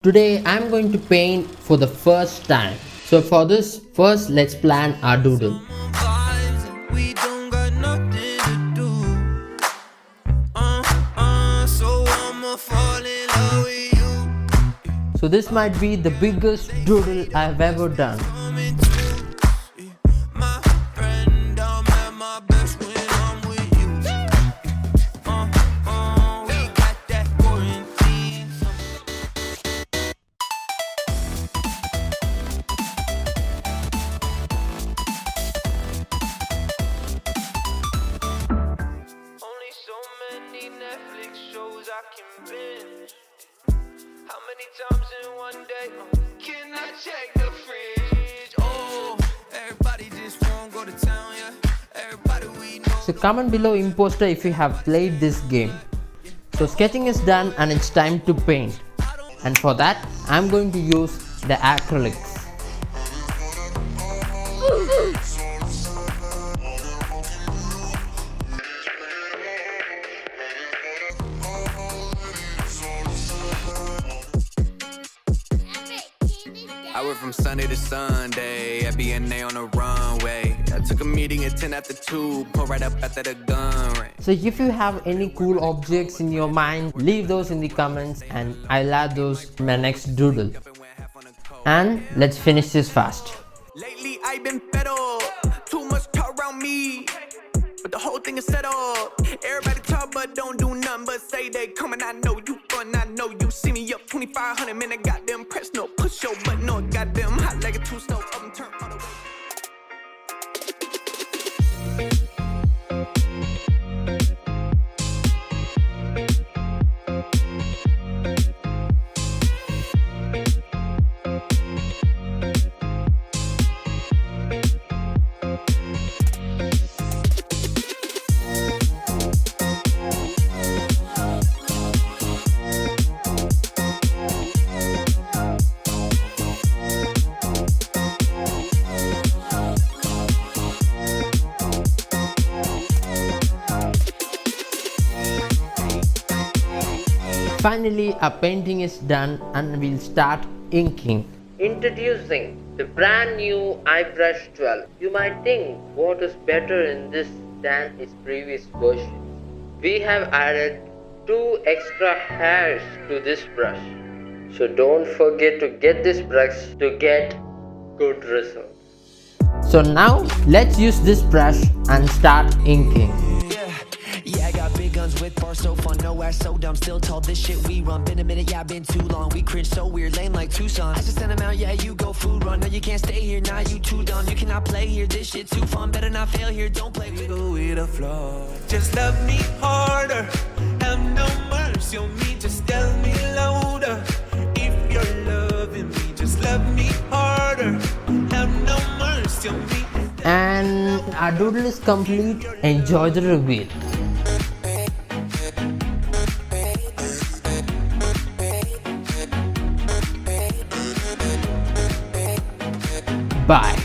Today I'm going to paint for the first time. So for this, first let's plan our doodle. So this might be the biggest doodle I've ever done. How many times in one day can I check the fridge? Oh, everybody just won't go to town, yeah. Everybody we know. So comment below imposter if you have played this game. So sketching is done and it's time to paint. And for that I'm going to use the acrylics. I went from Sunday to Sunday, I be in there on the runway. I took a meeting at 10 after 2, pull right up after the gun range. So if you have any cool objects in your mind, leave those in the comments and I'll add those in my next doodle. And let's finish this fast. Lately I've been fed up, too much talk around me, but the whole thing is set up. Everybody talk but don't do nothing but say they coming. I know you fun, I know you see me up 2,500, man, I got them press, no push your button, no goddamn hot like a two-stove oven turn all the way. Finally, our painting is done and we'll start inking. Introducing the brand new iBrush 12. You might think, what is better in this than its previous version? We have added 2 extra hairs to this brush. So don't forget to get this brush to get good results. So now let's use this brush and start inking. Yeah, I got big guns with bars so fun, no ass so dumb, still tall, this shit we run. Been a minute, yeah, been too long, we cringe so weird, lame like Tucson. I just send them out, yeah, you go food run. No, you can't stay here, nah, you too dumb. You cannot play here, this shit too fun. Better not fail here, don't play with Go with the flow. Just love me harder, have no mercy on me, just tell me louder. If you're loving me, just love me harder, have no mercy on me. And our doodle is complete. Enjoy the reveal. Bye.